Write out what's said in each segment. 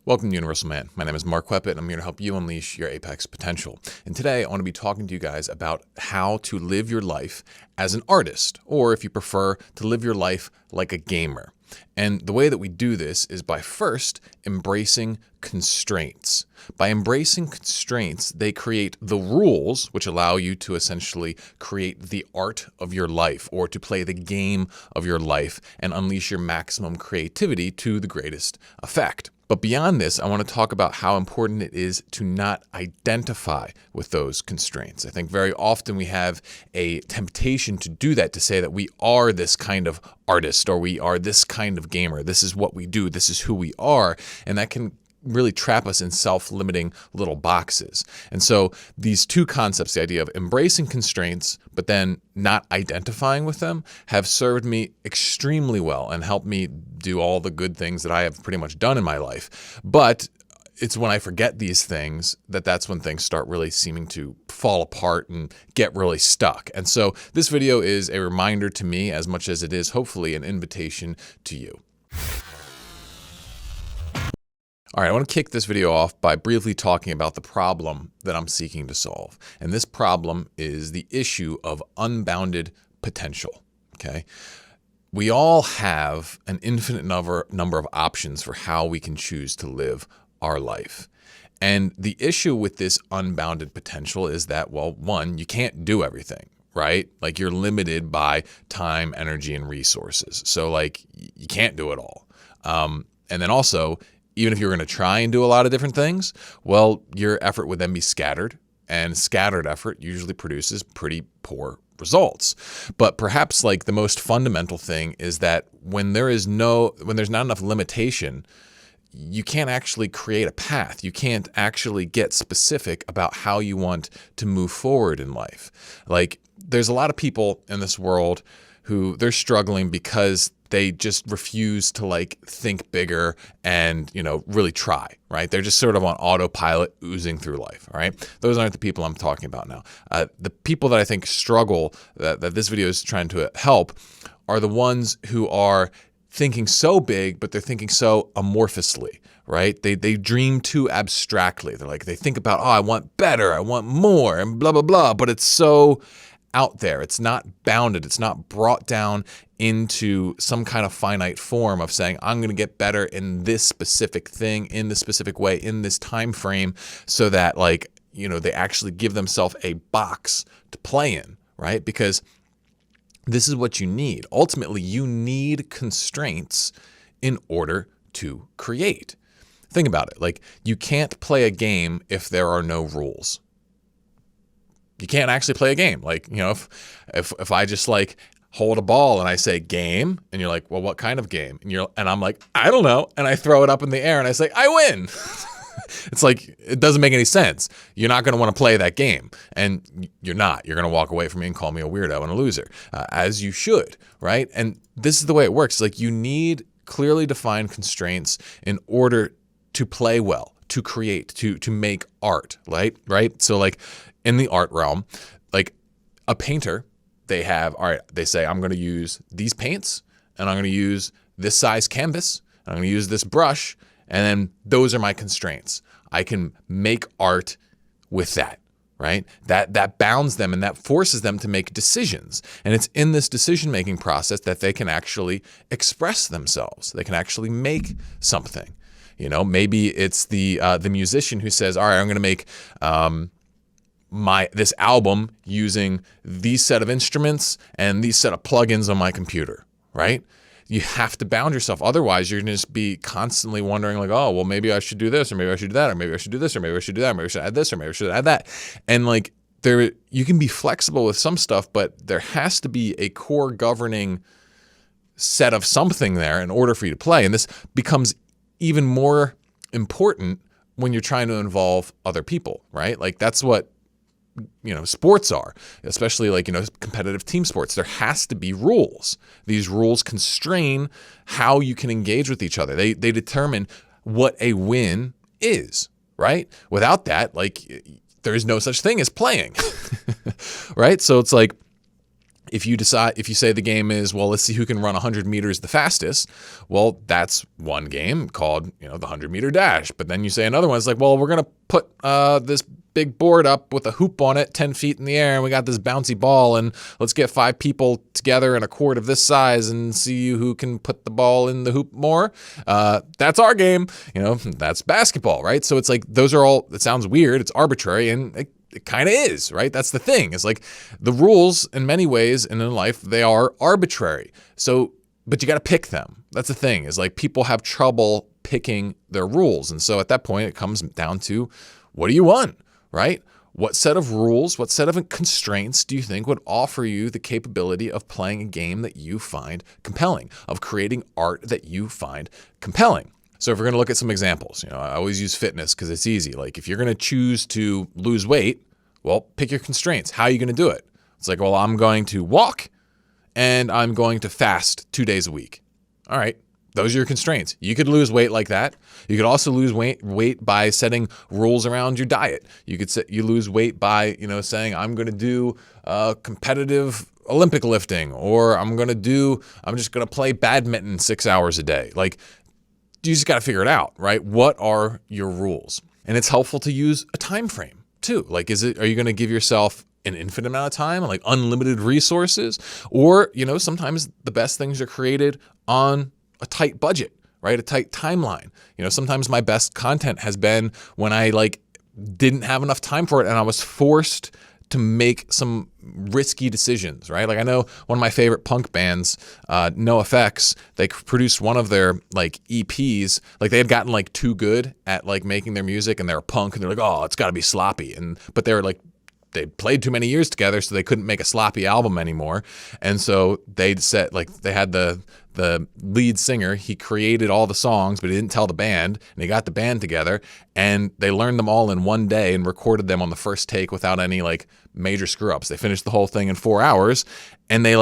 Welcome to Universal Man. My name is Mark Weppett, and I'm here to help you unleash your apex potential. And today I want to be talking to you guys about how to live your life as an artist, or if you prefer, to live your life like a gamer. And the way that we do this is by first embracing constraints. By embracing constraints, they create the rules which allow you to essentially create the art of your life, or to play the game of your life and unleash your maximum creativity to the greatest effect. But beyond this, I want to talk about how important it is to not identify with those constraints. I think very often we have a temptation to do that, to say that we are this kind of artist or we are this kind of gamer. This is what we do. This is who we are. And that can really trap us in self-limiting little boxes. And so these two concepts, the idea of embracing constraints, but then not identifying with them, have served me extremely well and helped me do all the good things that I have pretty much done in my life. But it's when I forget these things that's when things start really seeming to fall apart and get really stuck. And so this video is a reminder to me as much as it is hopefully an invitation to you. All right, I want to kick this video off by briefly talking about the problem that I'm seeking to solve. And this problem is the issue of unbounded potential, okay? We all have an infinite number of options for how we can choose to live our life. And the issue with this unbounded potential is that, well, one, you can't do everything, right? Like, you're limited by time, energy, and resources. So like, you can't do it all. And then also, even if you're going to try and do a lot of different things, well, your effort would then be scattered, and scattered effort usually produces pretty poor results. But perhaps like the most fundamental thing is that when there's not enough limitation, you can't actually create a path. You can't actually get specific about how you want to move forward in life. Like, there's a lot of people in this world who they're struggling because they just refuse to like think bigger and, really try, right? They're just sort of on autopilot oozing through life, all right? Those aren't the people I'm talking about now. The people that I think struggle, that this video is trying to help, are the ones who are thinking so big, but they're thinking so amorphously, right? They dream too abstractly. They think about, I want better, I want more, and blah, blah, blah, but it's so out there. It's not bounded. It's not brought down into some kind of finite form of saying, I'm going to get better in this specific thing, in this specific way, in this time frame, so that they actually give themselves a box to play in, right? Because this is what you need. Ultimately, you need constraints in order to create. Think about it. Like, you can't play a game if there are no rules. You can't actually play a game. Like, if I just hold a ball and I say game, and you're like, well, what kind of game? And I'm like, I don't know. And I throw it up in the air and I say, I win. It's like, it doesn't make any sense. You're not going to want to play that game. And you're not. You're going to walk away from me and call me a weirdo and a loser, as you should, right? And this is the way it works. Like, you need clearly defined constraints in order to play well, to create, to make art, right? So like, in the art realm, like a painter, they say, I'm going to use these paints, and I'm going to use this size canvas, and I'm going to use this brush, and then those are my constraints. I can make art with that, right? That bounds them, and that forces them to make decisions. And it's in this decision-making process that they can actually express themselves. They can actually make something. Maybe it's the musician who says, all right, I'm going to make this album using these set of instruments and these set of plugins on my computer, right? You have to bound yourself. Otherwise, you're going to just be constantly wondering like, oh, well, maybe I should do this, or maybe I should do that, or maybe I should do this, or maybe I should do that, or maybe I should add this, or maybe I should add that. And you can be flexible with some stuff, but there has to be a core governing set of something there in order for you to play. And this becomes even more important when you're trying to involve other people, right? Like, that's what sports are, especially competitive team sports. There has to be rules. These rules constrain how you can engage with each other. They determine what a win is, right? Without that, there is no such thing as playing, right? So it's like, If you say the game is, well, let's see who can run 100 meters the fastest. Well, that's one game called, the 100-meter dash. But then you say another one, it's like, well, we're going to put this big board up with a hoop on it 10 feet in the air, and we got this bouncy ball, and let's get 5 people together in a court of this size and see who can put the ball in the hoop more. That's our game. That's basketball, right? So it's like, those are all, it sounds weird. It's arbitrary, and it kind of is, right? That's the thing. It's like the rules in many ways and in life, they are arbitrary. So, but you got to pick them. That's the thing, is like people have trouble picking their rules. And so at that point, it comes down to, what do you want, right? What set of rules, what set of constraints do you think would offer you the capability of playing a game that you find compelling, of creating art that you find compelling? So if we're going to look at some examples, I always use fitness because it's easy. Like if you're going to choose to lose weight, well, pick your constraints. How are you going to do it? It's like, well, I'm going to walk and I'm going to fast 2 days a week. All right. Those are your constraints. You could lose weight like that. You could also lose weight by setting rules around your diet. You lose weight by, saying, I'm going to do competitive Olympic lifting, or I'm just going to play badminton 6 hours a day. Like, you just got to figure it out, right? What are your rules? And it's helpful to use a time frame too. Like, are you going to give yourself an infinite amount of time, like unlimited resources? Or, sometimes the best things are created on a tight budget, right? A tight timeline. Sometimes my best content has been when I didn't have enough time for it and I was forced to make some risky decisions, right? Like I know one of my favorite punk bands, NoFX, they produced one of their EPs, they had gotten too good at making their music, and they're punk, and they're like, oh, it's got to be sloppy. But they were they played too many years together, so they couldn't make a sloppy album anymore. And so they said, they had the lead singer, he created all the songs, but he didn't tell the band, and he got the band together, and they learned them all in one day and recorded them on the first take without any major screw-ups. They finished the whole thing in 4 hours, and they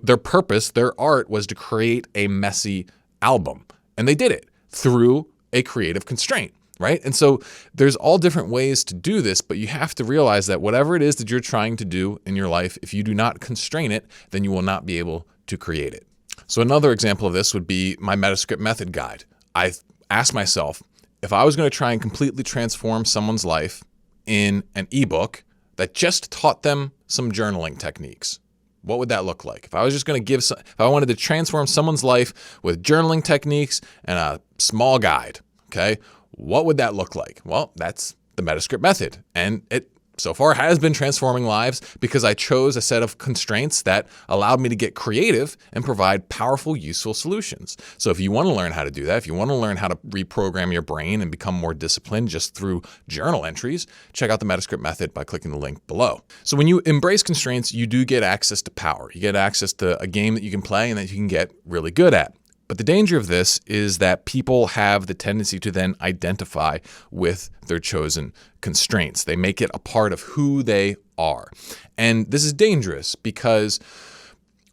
their purpose, their art was to create a messy album. And they did it through a creative constraint. Right? And so there's all different ways to do this, but you have to realize that whatever it is that you're trying to do in your life, if you do not constrain it, then you will not be able to create it. So another example of this would be my Metascript method guide. I asked myself, if I was going to try and completely transform someone's life in an ebook that just taught them some journaling techniques, what would that look like? If I was just going to if I wanted to transform someone's life with journaling techniques and a small guide, okay, what would that look like? Well, that's the Metascript method. And it so far has been transforming lives because I chose a set of constraints that allowed me to get creative and provide powerful, useful solutions. So if you want to learn how to do that, if you want to learn how to reprogram your brain and become more disciplined just through journal entries, check out the Metascript method by clicking the link below. So when you embrace constraints, you do get access to power. You get access to a game that you can play and that you can get really good at. But the danger of this is that people have the tendency to then identify with their chosen constraints. They make it a part of who they are. And this is dangerous because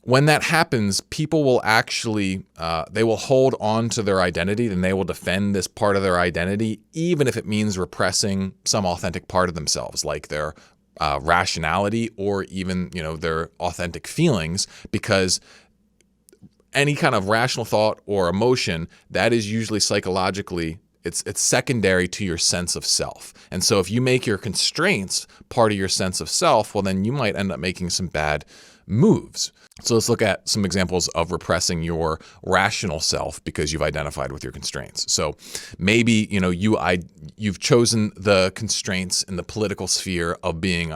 when that happens, people will actually, they will hold on to their identity and they will defend this part of their identity, even if it means repressing some authentic part of themselves, like their rationality or even, their authentic feelings, because any kind of rational thought or emotion, that is usually psychologically, it's secondary to your sense of self. And so if you make your constraints part of your sense of self, well, then you might end up making some bad moves. So let's look at some examples of repressing your rational self because you've identified with your constraints. So maybe, you've chosen the constraints in the political sphere of being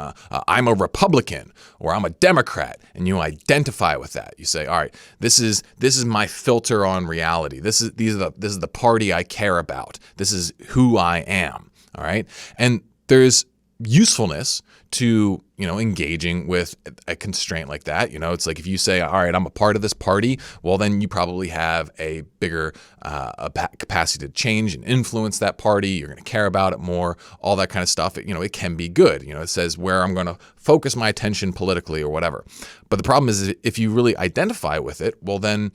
I'm a Republican or I'm a Democrat, and you identify with that. You say, all right, this is my filter on reality. This is the party I care about. This is who I am. All right. And there's usefulness to, engaging with a constraint like that. It's like if you say, all right, I'm a part of this party, well, then you probably have a bigger capacity to change and influence that party. You're going to care about it more, all that kind of stuff. It can be good. It says where I'm going to focus my attention politically or whatever. But the problem is if you really identify with it, well, then,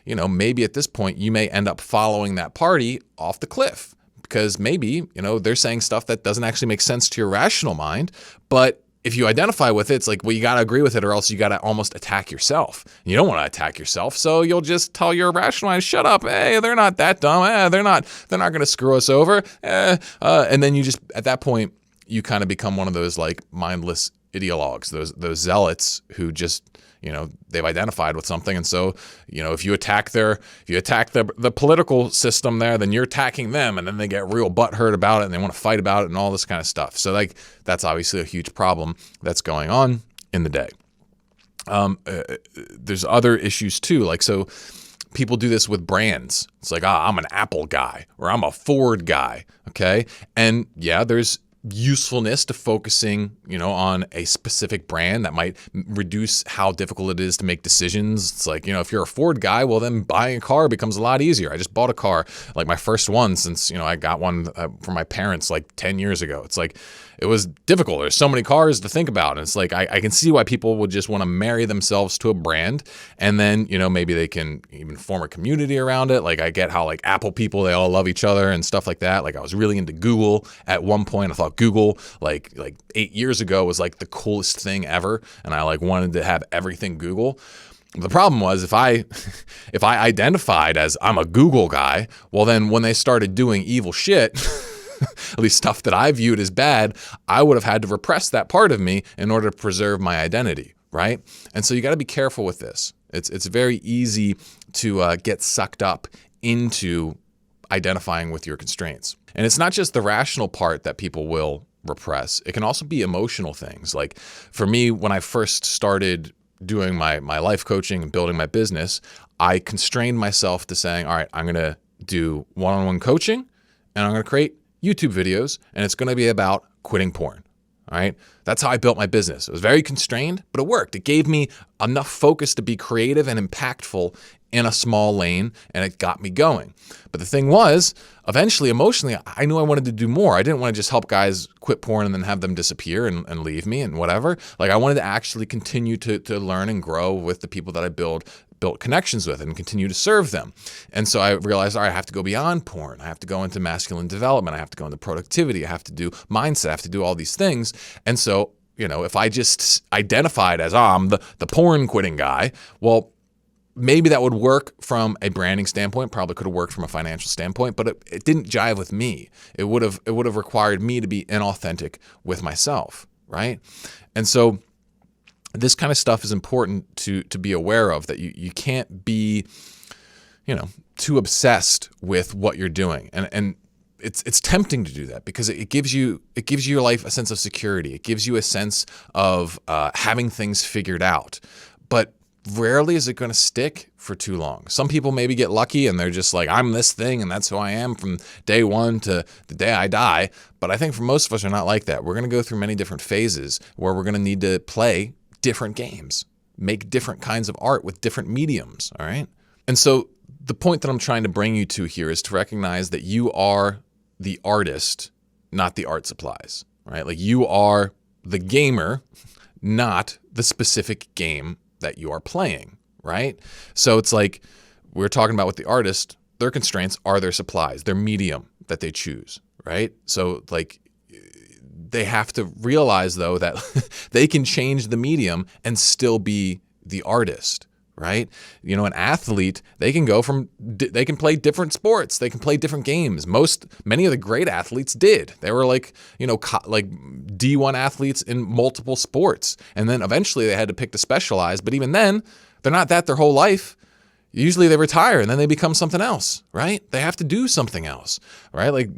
maybe at this point you may end up following that party off the cliff. Because maybe, they're saying stuff that doesn't actually make sense to your rational mind, but if you identify with it, it's like, well, you got to agree with it or else you got to almost attack yourself. You don't want to attack yourself. So you'll just tell your irrational mind, shut up. Hey, they're not that dumb. They're not going to screw us over. And then you just, at that point, you kind of become one of those like mindless ideologues, those zealots who just, they've identified with something. And so, if you attack the political system there, then you're attacking them, and then they get real butthurt about it and they want to fight about it and all this kind of stuff. So like, that's obviously a huge problem that's going on in the day. There's other issues too. Like, so people do this with brands. It's like, I'm an Apple guy or I'm a Ford guy. Okay. And yeah, there's usefulness to focusing, on a specific brand that might reduce how difficult it is to make decisions. It's like, if you're a Ford guy, well, then buying a car becomes a lot easier. I just bought a car, like my first one since, I got one from my parents like 10 years ago. It's like, it was difficult. There's so many cars to think about. And it's like, I can see why people would just want to marry themselves to a brand. And then, maybe they can even form a community around it. Like I get how like Apple people, they all love each other and stuff like that. Like I was really into Google at one point. I thought Google like 8 years ago was like the coolest thing ever. And I like wanted to have everything Google. The problem was if I identified as I'm a Google guy, well then when they started doing evil shit, at least stuff that I viewed as bad, I would have had to repress that part of me in order to preserve my identity, right? And so you got to be careful with this. It's very easy to get sucked up into identifying with your constraints. And it's not just the rational part that people will repress. It can also be emotional things. Like for me, when I first started doing my life coaching and building my business, I constrained myself to saying, all right, I'm going to do one-on-one coaching and I'm going to create YouTube videos, and it's going to be about quitting porn. All right. That's how I built my business. It was very constrained, but it worked. It gave me enough focus to be creative and impactful in a small lane, and it got me going. But the thing was, eventually, emotionally, I knew I wanted to do more. I didn't want to just help guys quit porn and then have them disappear and leave me and whatever. Like I wanted to actually continue to learn and grow with the people that I built connections with and continue to serve them. And so I realized, all right, I have to go beyond porn. I have to go into masculine development. I have to go into productivity. I have to do mindset. I have to do all these things. And so, if I just identified as I'm the porn quitting guy, well, maybe that would work from a branding standpoint, probably could have worked from a financial standpoint, but it didn't jive with me. It would have required me to be inauthentic with myself, right? And so this kind of stuff is important to be aware of, that you can't be, too obsessed with what you're doing. And it's tempting to do that because it gives your life a sense of security. It gives you a sense of having things figured out. But rarely is it going to stick for too long. Some people maybe get lucky and they're just like, I'm this thing and that's who I am from day one to the day I die. But I think for most of us are not like that. We're going to go through many different phases where we're going to need to play different games, make different kinds of art with different mediums, all right? And so the point that I'm trying to bring you to here is to recognize that you are the artist, not the art supplies, right? Like you are the gamer, not the specific game that you are playing, right? So it's like we're talking about with the artist, their constraints are their supplies, their medium that they choose, right? So like they have to realize though that they can change the medium and still be the artist, right? An athlete, they can play different sports. They can play different games. Many of the great athletes did. They were like D1 athletes in multiple sports. And then eventually they had to pick to specialize. But even then, they're not that their whole life. Usually they retire and then they become something else, right? They have to do something else, right? Like,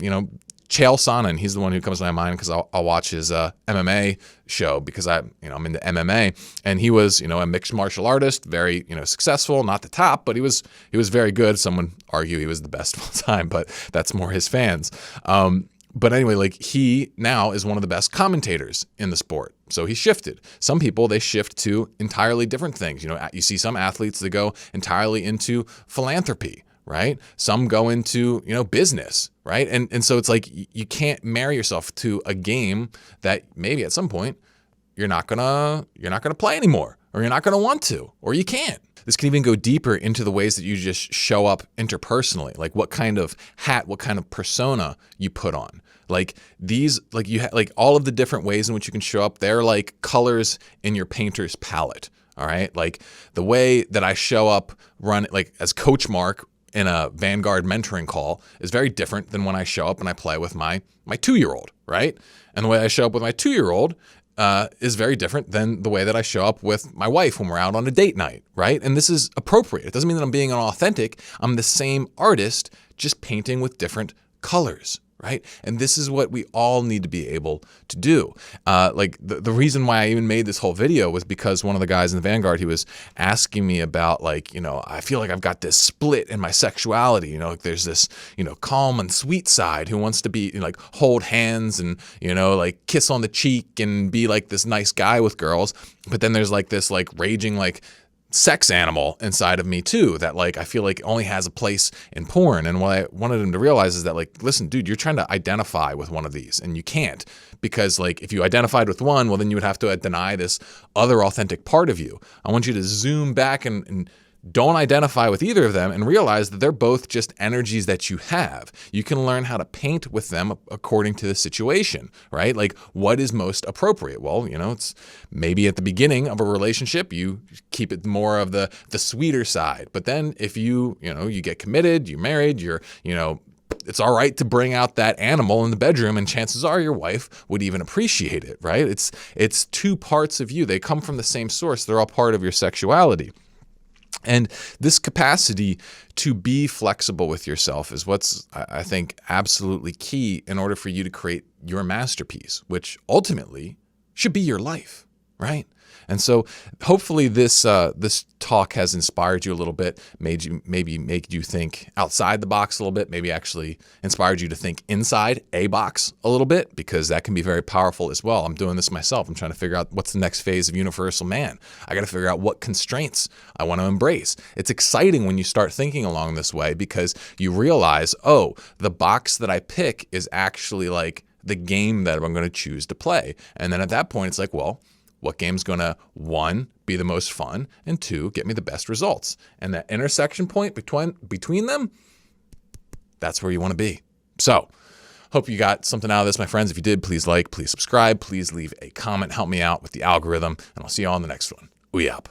Chael Sonnen, he's the one who comes to my mind because I'll watch his MMA show because I'm into MMA, and he was a mixed martial artist, very successful, not the top, but he was very good. Some would argue he was the best of all time, but that's more his fans. But anyway, like he now is one of the best commentators in the sport. So he shifted. Some people, they shift to entirely different things. You see some athletes that go entirely into philanthropy, right? Some go into, business, right? And so it's like you can't marry yourself to a game that maybe at some point you're not gonna play anymore, or you're not going to want to, or you can't. This can even go deeper into the ways that you just show up interpersonally, like what kind of hat, what kind of persona you put on. Like these, like like all of the different ways in which you can show up, they're like colors in your painter's palette. All right. Like the way that I show up like as Coach Mark in a Vanguard mentoring call is very different than when I show up and I play with my 2-year-old, right? And the way I show up with my 2-year-old is very different than the way that I show up with my wife when we're out on a date night, right? And this is appropriate. It doesn't mean that I'm being inauthentic. I'm the same artist, just painting with different colors, right? And this is what we all need to be able to do. Like the reason why I even made this whole video was because one of the guys in the Vanguard, he was asking me about like, I feel like I've got this split in my sexuality, like there's this, calm and sweet side who wants to be like hold hands and, like kiss on the cheek and be like this nice guy with girls. But then there's like this like raging like sex animal inside of me too that like I feel like only has a place in porn. And what I wanted him to realize is that like, listen, dude, you're trying to identify with one of these and you can't, because like if you identified with one, well then you would have to deny this other authentic part of you. I want you to zoom back and don't identify with either of them and realize that they're both just energies that you have. You can learn how to paint with them according to the situation, right? Like what is most appropriate? Well, it's maybe at the beginning of a relationship, you keep it more of the sweeter side. But then if you get committed, you're married, it's all right to bring out that animal in the bedroom, and chances are your wife would even appreciate it, right? It's two parts of you. They come from the same source. They're all part of your sexuality. And this capacity to be flexible with yourself is what's, I think, absolutely key in order for you to create your masterpiece, which ultimately should be your life, right? And so hopefully this talk has inspired you a little bit, maybe made you think outside the box a little bit, maybe actually inspired you to think inside a box a little bit, because that can be very powerful as well. I'm doing this myself. I'm trying to figure out what's the next phase of Universal Man. I got to figure out what constraints I want to embrace. It's exciting when you start thinking along this way, because you realize, oh, the box that I pick is actually like the game that I'm going to choose to play. And then at that point, it's like, well, what game's going to, 1, be the most fun, and 2, get me the best results? And that intersection point between them, that's where you want to be. So, hope you got something out of this, my friends. If you did, please like, please subscribe, please leave a comment, help me out with the algorithm, and I'll see you all in the next one. We up.